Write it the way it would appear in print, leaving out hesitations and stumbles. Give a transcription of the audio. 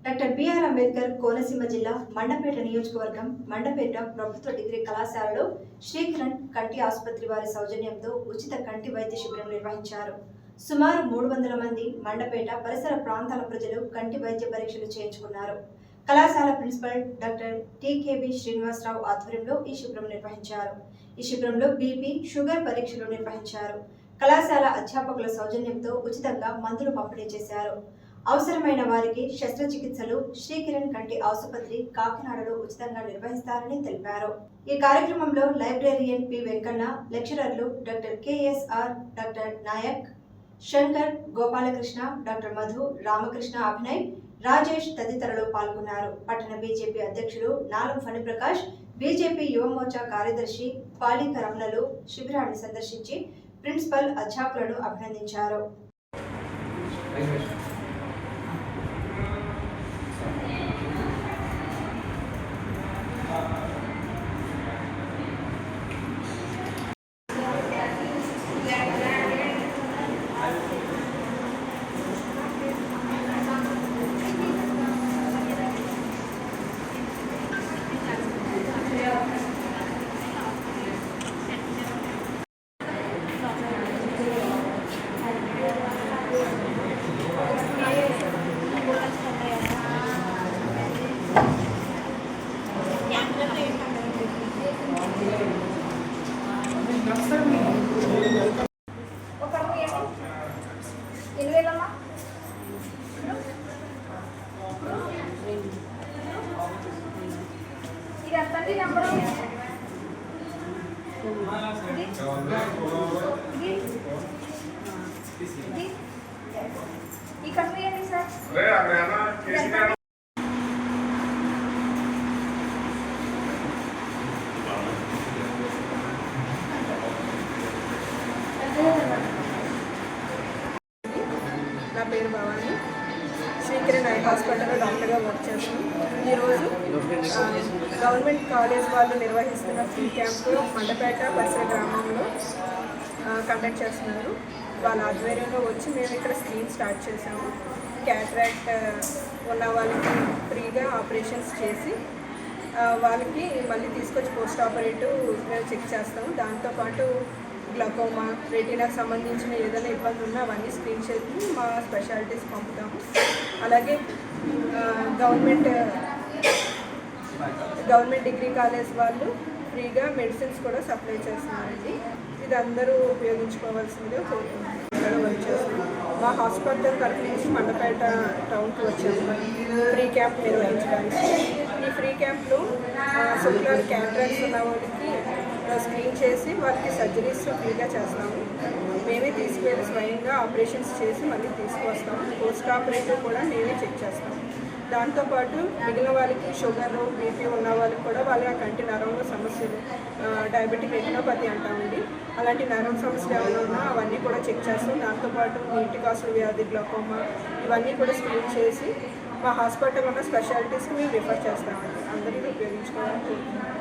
Doctor BR Ambedkar Konaseema జిల్లా మండపేట నియోజకవర్గం మండపేట ప్రభుత్వ డిగ్రీ కళాశాలలో శ్రీకిరణ్ కంటి ఆసుపత్రి వారి సౌజన్యంతో ఉచిత కంటి వైద్య శిబిరం నిర్వహించారు. సుమారు 300 మంది మండపేట పరిసర ప్రాంతాల ప్రజలు కంటి వైద్య పరీక్షలు చేయించుకున్నారు. కళాశాల ప్రిన్సిపల్ డాక్టర్ టికేవి శ్రీనివాసరావు ఆధ్వర్యంలో ఈ శిబిరం నిర్వహించారు. ఈ శిబిరంలో బీపీ, షుగర్ పరీక్షలు నిర్వహించారు. కళాశాల అధ్యాపకుల సౌజన్యంతో ఉచితంగా మందులు పంపిణీ చేశారు. అవసరమైన వారికి శస్త్రచికిత్సలు శ్రీకిరణ్ కంటి ఆసుపత్రి కాకినాడలో ఉచితంగా నిర్వహిస్తారని తెలిపారు. ఈ కార్యక్రమంలో లైబ్రేరియన్ పి వెంకన్న, లెక్చరర్లు doctor KSR, doctor Nayak, Shankar, Gopalakrishna, doctor Madhu, Ramakrishna, Abhinay, Rajesh తదితరులు పాల్గొన్నారు. పట్టణ బీజేపీ అధ్యక్షుడు నాలం ఫణిప్రకాష్, బీజేపీ యువమోర్చా కార్యదర్శి పాలిక రమణలు శిబిరాన్ని సందర్శించి ప్రిన్సిపల్, అధ్యాపకులను అభినందించారు. ఈ కంపెనీ ఏంటి సార్? నా పేరు భవాని. శ్రీకిరణ్ ఐ హాస్పిటల్లో డాక్టర్గా వర్క్ చేస్తాను. ఈరోజు గవర్నమెంట్ కాలేజ్ వాళ్ళు నిర్వహిస్తున్న ఫ్రీ క్యాంపు మండపేట పరిసర గ్రామంలో కండక్ట్ చేస్తున్నారు. వాళ్ళ ఆధ్వర్యంలో వచ్చి మేము ఇక్కడ స్క్రీన్ స్టార్ట్ చేసాము. క్యాటరాక్ట్ ఉన్న వాళ్ళకి ఫ్రీగా ఆపరేషన్స్ చేసి వాళ్ళకి మళ్ళీ తీసుకొచ్చి పోస్ట్ ఆపరేటివ్ మేము చెక్ చేస్తాము. దాంతోపాటు గ్లకోమా, రెటీనాకు సంబంధించిన ఏదైనా ఇబ్బంది ఉన్నా అవన్నీ స్క్రీన్ చేసి మా స్పెషాలిటీస్ పంపుతాము. అలాగే గవర్నమెంట్ డిగ్రీ కాలేజ్ వాళ్ళు ఫ్రీగా మెడిసిన్స్ కూడా సప్లై చేస్తున్నారండి. ఇది అందరూ ఉపయోగించుకోవాల్సిందిగా కోరుకుంటున్నాను. వర్క్ చేస్తున్నాం. మా హాస్పిటల్ తరఫు నుంచి మండపేట టౌన్కి వచ్చాము ఫ్రీ క్యాంప్ నిర్వహించడానికి. ఈ ఫ్రీ క్యాంప్లో శుక్లాలు క్యాటరాక్ట్స్ ఉన్న వాళ్ళకి స్క్రీన్ చేసి వాళ్ళకి సర్జరీస్ ఫ్రీగా చేస్తాము. మేమే తీసుకువెళ్ళి స్వయంగా ఆపరేషన్స్ చేసి మళ్ళీ తీసుకొస్తాము. పోస్ట్ ఆపరేటివ్ కూడా మేమే చెక్ చేస్తాము. దాంతోపాటు మిగిలిన వాళ్ళకి షుగర్, బీపీ ఉన్న వాళ్ళకి కూడా వాళ్ళ కంటి నరంలో సమస్యలు, డయాబెటిక్ రెటినోపతి అంటామండి, అలాంటి నరం సమస్యలు ఏమైనా ఉన్నా అవన్నీ కూడా చెక్ చేస్తాం. దాంతోపాటు నీటి కాసుల వ్యాధి, గ్లకోమా ఇవన్నీ కూడా స్క్రీన్ చేసి మా హాస్పిటల్ ఉన్న స్పెషాలిటీస్కి మేము రిఫర్ చేస్తామండి. అందరికీ ఉపయోగించుకోవాలని కోరుకుంటున్నాం.